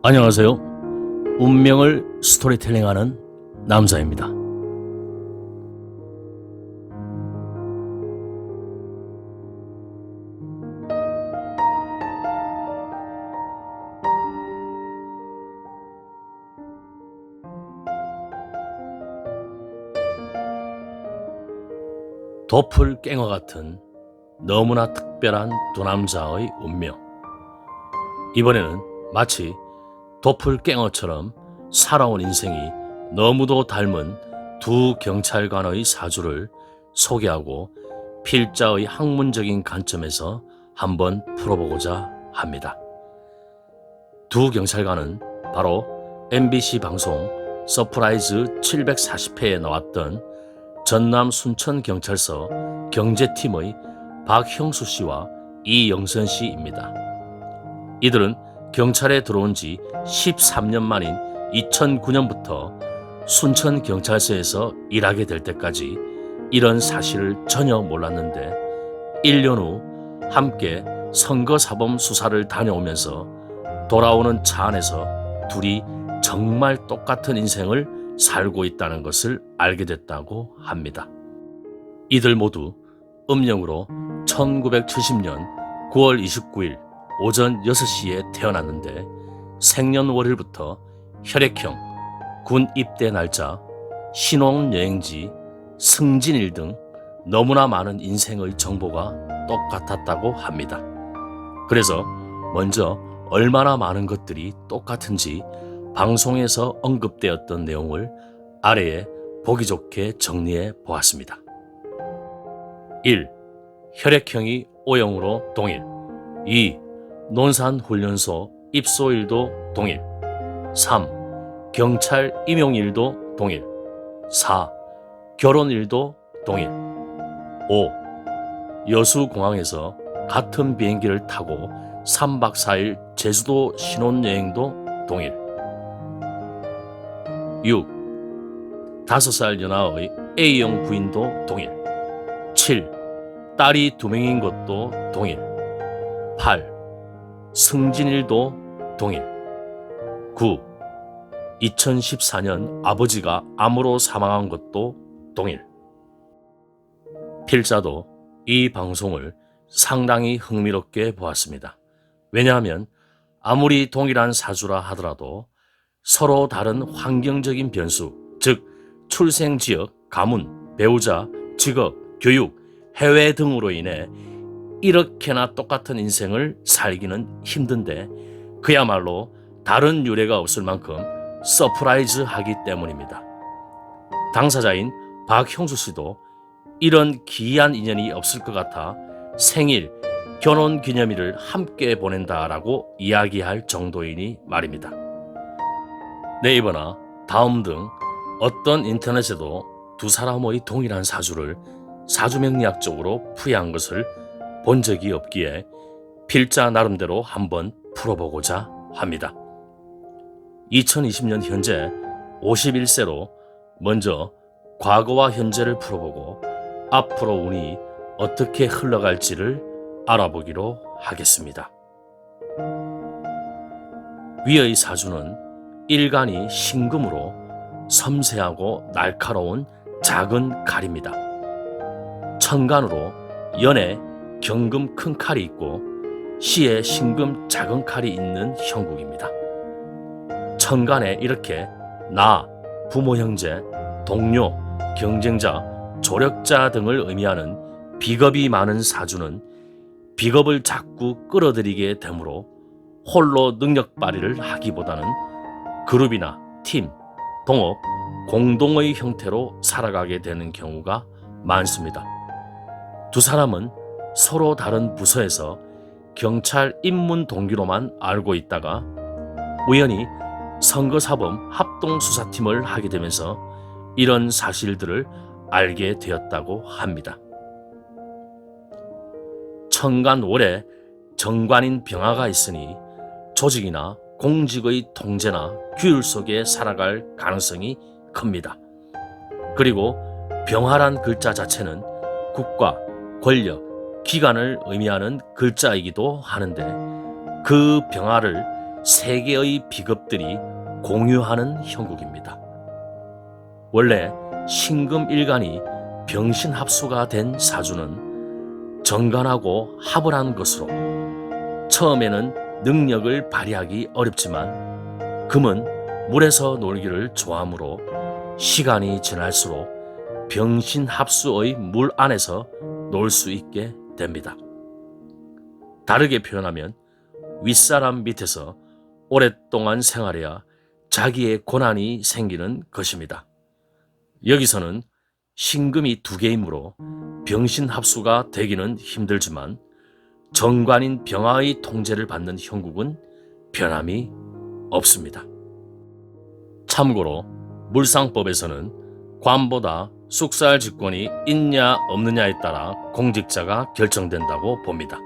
안녕하세요. 운명을 스토리텔링하는 남자입니다. 도플갱어 같은 너무나 특별한 두 남자의 운명. 이번에는 마치 도플갱어처럼 살아온 인생이 너무도 닮은 두 경찰관의 사주를 소개하고 필자의 학문적인 관점에서 한번 풀어보고자 합니다. 두 경찰관은 바로 MBC 방송 서프라이즈 740회에 나왔던 전남 순천경찰서 경제팀의 박형수 씨와 이영선 씨입니다. 이들은 경찰에 들어온 지 13년 만인 2009년부터 순천경찰서에서 일하게 될 때까지 이런 사실을 전혀 몰랐는데 1년 후 함께 선거사범 수사를 다녀오면서 돌아오는 차 안에서 둘이 정말 똑같은 인생을 살고 있다는 것을 알게 됐다고 합니다. 이들 모두 음력으로 1970년 9월 29일 오전 6시에 태어났는데 생년월일부터 혈액형, 군 입대 날짜, 신혼여행지, 승진일 등 너무나 많은 인생의 정보가 똑같았다고 합니다. 그래서 먼저 얼마나 많은 것들이 똑같은지 방송에서 언급되었던 내용을 아래에 보기 좋게 정리해 보았습니다. 1. 혈액형이 O형으로 동일. 2. 논산훈련소 입소일도 동일. 3. 경찰 임용일도 동일. 4. 결혼일도 동일. 5. 여수공항에서 같은 비행기를 타고 3박 4일 제주도 신혼여행도 동일. 6. 5살 연하의 A형 부인도 동일. 7. 딸이 2명인 것도 동일. 8. 승진일도 동일. 9. 2014년 아버지가 암으로 사망한 것도 동일. 필자도 이 방송을 상당히 흥미롭게 보았습니다. 왜냐하면 아무리 동일한 사주라 하더라도 서로 다른 환경적인 변수, 즉 출생지역, 가문, 배우자, 직업, 교육, 해외 등으로 인해 이렇게나 똑같은 인생을 살기는 힘든데 그야말로 다른 유례가 없을 만큼 서프라이즈하기 때문입니다. 당사자인 박형수 씨도 이런 기이한 인연이 없을 것 같아 생일, 결혼 기념일을 함께 보낸다라고 이야기할 정도이니 말입니다. 네이버나 다음 등 어떤 인터넷에도 두 사람의 동일한 사주를 사주명리학적으로 풀이한 것을 본 적이 없기에 필자 나름대로 한번 풀어보고자 합니다. 2020년 현재 51세로 먼저 과거와 현재를 풀어보고 앞으로 운이 어떻게 흘러갈지를 알아보기로 하겠습니다. 위의 사주는 일간이 신금으로 섬세하고 날카로운 작은 칼입니다. 천간으로 연에 경금 큰 칼이 있고 시에 신금 작은 칼이 있는 형국입니다. 천간에 이렇게 나, 부모 형제, 동료, 경쟁자, 조력자 등을 의미하는 비겁이 많은 사주는 비겁을 자꾸 끌어들이게 되므로 홀로 능력 발휘를 하기보다는 그룹이나 팀, 동업, 공동의 형태로 살아가게 되는 경우가 많습니다. 두 사람은 서로 다른 부서에서 경찰 입문 동기로만 알고 있다가 우연히 선거사범 합동수사팀을 하게 되면서 이런 사실들을 알게 되었다고 합니다. 천간월에 정관인 병화가 있으니 조직이나 공직의 통제나 규율 속에 살아갈 가능성이 큽니다. 그리고 병화란 글자 자체는 국가, 권력, 기관을 의미하는 글자이기도 하는데 그 병화를 세 개의 비겁들이 공유하는 형국입니다. 원래 신금일간이 병신합수가 된 사주는 정관하고 합을 한 것으로 처음에는 능력을 발휘하기 어렵지만 금은 물에서 놀기를 좋아하므로 시간이 지날수록 병신합수의 물 안에서 놀 수 있게 됩니다. 다르게 표현하면 윗사람 밑에서 오랫동안 생활해야 자기의 권한이 생기는 것입니다. 여기서는 신금이 두 개이므로 병신합수가 되기는 힘들지만 정관인 병화의 통제를 받는 형국은 변함이 없습니다. 참고로 물상법에서는 관보다 숙살직권이 있냐 없느냐에 따라 공직자가 결정된다고 봅니다.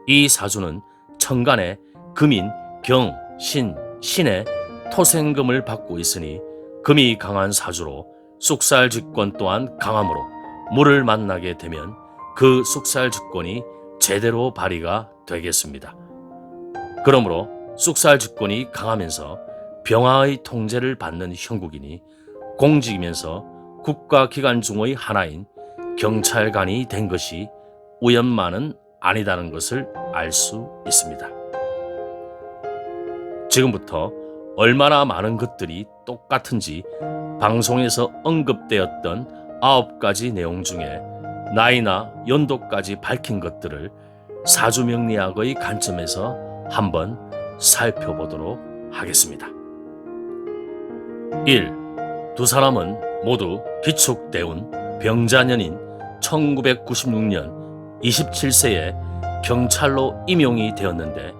이 사주는 천간에 금인 경, 신, 신의 토생금을 받고 있으니 금이 강한 사주로 숙살직권 또한 강하므로 물을 만나게 되면 그 숙살직권이 제대로 발휘가 되겠습니다. 그러므로 숙살직권이 강하면서 병화의 통제를 받는 형국이니 공직이면서 국가기관 중의 하나인 경찰관이 된 것이 우연만은 아니다는 것을 알 수 있습니다. 지금부터 얼마나 많은 것들이 똑같은지 방송에서 언급되었던 9가지 내용 중에 나이나 연도까지 밝힌 것들을 사주명리학의 관점에서 한번 살펴보도록 하겠습니다. 1. 두 사람은 모두 기축대운 병자년인 1996년 27세에 경찰로 임용이 되었는데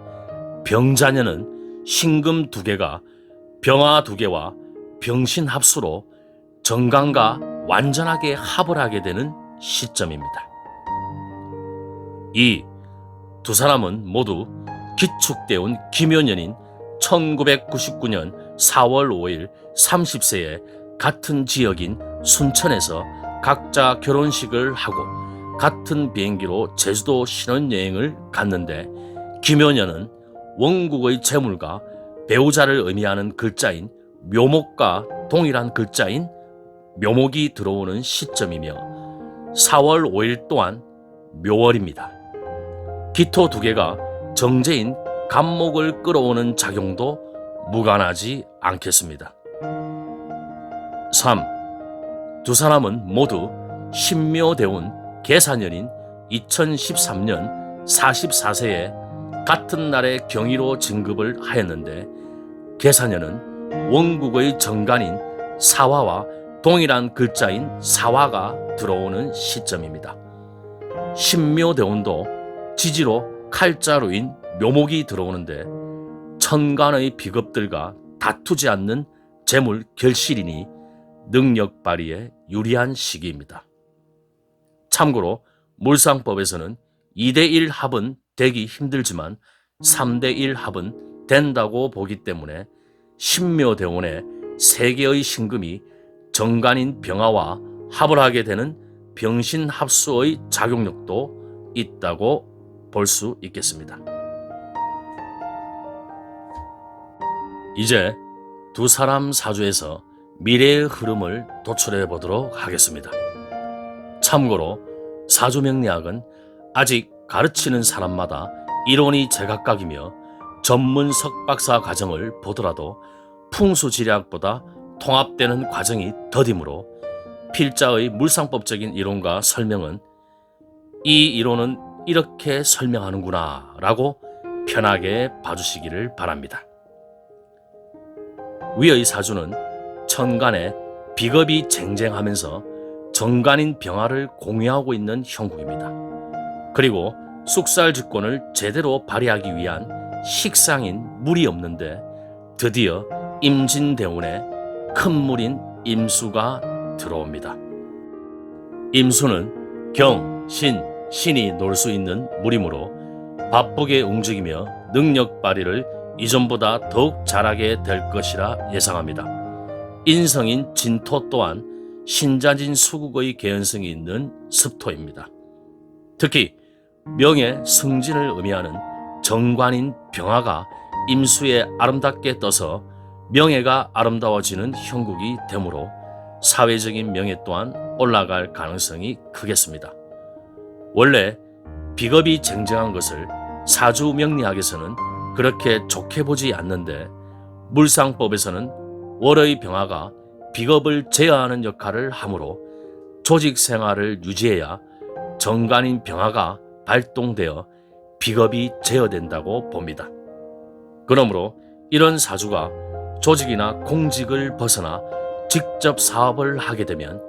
병자년은 신금 2개가 병화 2개와 병신합수로 정관과 완전하게 합을 하게 되는 시점입니다. 2. 두 사람은 모두 기축대운 김효년인 1999년 4월 5일 30세에 같은 지역인 순천에서 각자 결혼식을 하고 같은 비행기로 제주도 신혼여행을 갔는데 김효년은 원국의 재물과 배우자를 의미하는 글자인 묘목과 동일한 글자인 묘목이 들어오는 시점이며 4월 5일 또한 묘월입니다. 기토 2개가 정제인 간목을 끌어오는 작용도 무관하지 않겠습니다. 3. 두 사람은 모두 신묘대운 계사년인 2013년 44세에 같은 날에 경위로 진급을 하였는데 계사년은 원국의 정관인 사화와 동일한 글자인 사화가 들어오는 시점입니다. 신묘대운도 지지로 칼자루인 묘목이 들어오는데 천간의 비겁들과 다투지 않는 재물 결실이니 능력 발휘에 유리한 시기입니다. 참고로 물상법에서는 2대1 합은 되기 힘들지만 3대1 합은 된다고 보기 때문에 신묘대운의 3개의 신금이 정관인 병화와 합을 하게 되는 병신합수의 작용력도 있다고 볼 수 있겠습니다. 이제 두 사람 사주에서 미래의 흐름을 도출해 보도록 하겠습니다. 참고로 사주명리학은 아직 가르치는 사람마다 이론이 제각각이며 전문 석박사 과정을 보더라도 풍수지리학보다 통합되는 과정이 더디므로 필자의 물상법적인 이론과 설명은 이 이론은 이렇게 설명하는구나 라고 편하게 봐주시기를 바랍니다. 위의 사주는 천간에 비겁이 쟁쟁하면서 정관인 병화를 공유하고 있는 형국입니다. 그리고 숙살직권을 제대로 발휘하기 위한 식상인 물이 없는데 드디어 임진대운에 큰 물인 임수가 들어옵니다. 임수는 경, 신, 신이 놀 수 있는 물이므로 바쁘게 움직이며 능력 발휘를 이전보다 더욱 잘하게 될 것이라 예상합니다. 인성인 진토 또한 신자진 수국의 개연성이 있는 습토입니다. 특히 명의 승진을 의미하는 정관인 병화가 임수에 아름답게 떠서 명예가 아름다워지는 형국이 되므로 사회적인 명예 또한 올라갈 가능성이 크겠습니다. 원래 비겁이 쟁쟁한 것을 사주명리학에서는 그렇게 좋게 보지 않는데, 물상법에서는 월의 병화가 비겁을 제어하는 역할을 하므로 조직 생활을 유지해야 정관인 병화가 발동되어 비겁이 제어된다고 봅니다. 그러므로 이런 사주가 조직이나 공직을 벗어나 직접 사업을 하게 되면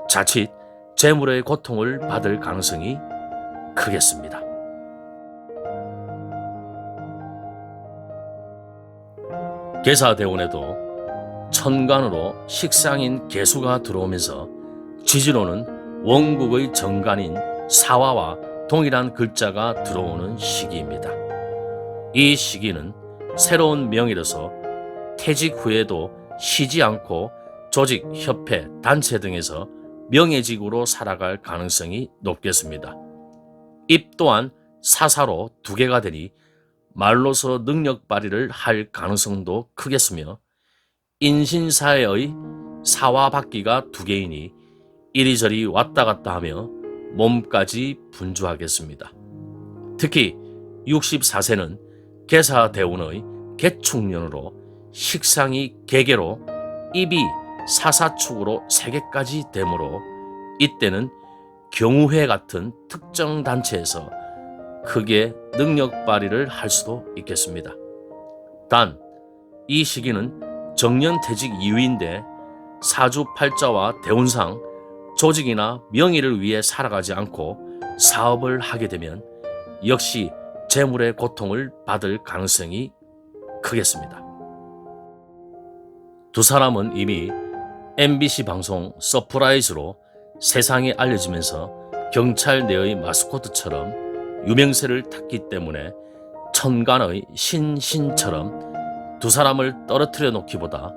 자칫 재물의 고통을 받을 가능성이 크겠습니다. 계사대운에도 천간으로 식상인 계수가 들어오면서 지지로는 원국의 정관인 사화와 동일한 글자가 들어오는 시기입니다. 이 시기는 새로운 명의로서 퇴직 후에도 쉬지 않고 조직, 협회, 단체 등에서 명예직으로 살아갈 가능성이 높겠습니다. 입 또한 사사로 2개가 되니 말로서 능력 발휘를 할 가능성도 크겠으며, 인신사회의 사화박기가 2개이니 이리저리 왔다 갔다 하며 몸까지 분주하겠습니다. 특히 64세는 계사대운의 개축년으로 식상이 개개로 입이 사사축으로 3개까지 되므로 이때는 경우회 같은 특정 단체에서 크게 능력 발휘를 할 수도 있겠습니다. 단, 이 시기는 정년퇴직 이후인데 사주팔자와 대운상 조직이나 명예를 위해 살아가지 않고 사업을 하게 되면 역시 재물의 고통을 받을 가능성이 크겠습니다. 두 사람은 이미 MBC 방송 서프라이즈로 세상에 알려지면서 경찰 내의 마스코트처럼 유명세를 탔기 때문에 천간의 신신처럼 두 사람을 떨어뜨려 놓기보다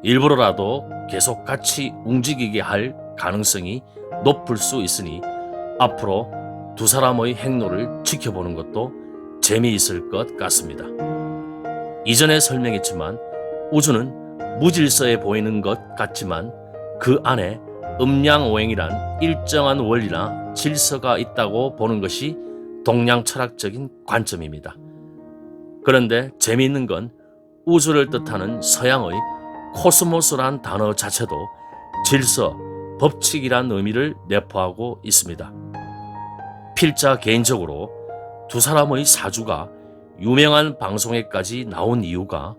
일부러라도 계속 같이 움직이게 할 가능성이 높을 수 있으니 앞으로 두 사람의 행로를 지켜보는 것도 재미있을 것 같습니다. 이전에 설명했지만 우주는 무질서해 보이는 것 같지만 그 안에 음양오행이란 일정한 원리나 질서가 있다고 보는 것이 동양 철학적인 관점입니다. 그런데 재미있는 건 우주를 뜻하는 서양의 코스모스란 단어 자체도 질서, 법칙이란 의미를 내포하고 있습니다. 필자 개인적으로 두 사람의 사주가 유명한 방송에까지 나온 이유가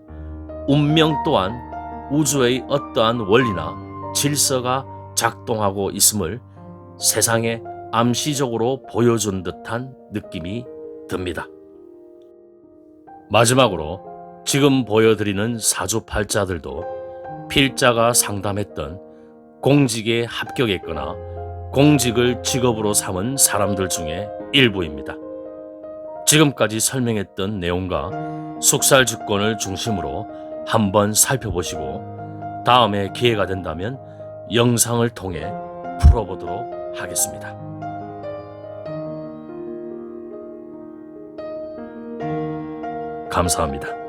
운명 또한 우주의 어떠한 원리나 질서가 작동하고 있음을 세상에 암시적으로 보여준 듯한 느낌이 듭니다. 마지막으로 지금 보여드리는 사주팔자들도 필자가 상담했던 공직에 합격했거나 공직을 직업으로 삼은 사람들 중에 일부입니다. 지금까지 설명했던 내용과 숙살주권을 중심으로 한번 살펴보시고 다음에 기회가 된다면 영상을 통해 풀어보도록 하겠습니다. 감사합니다.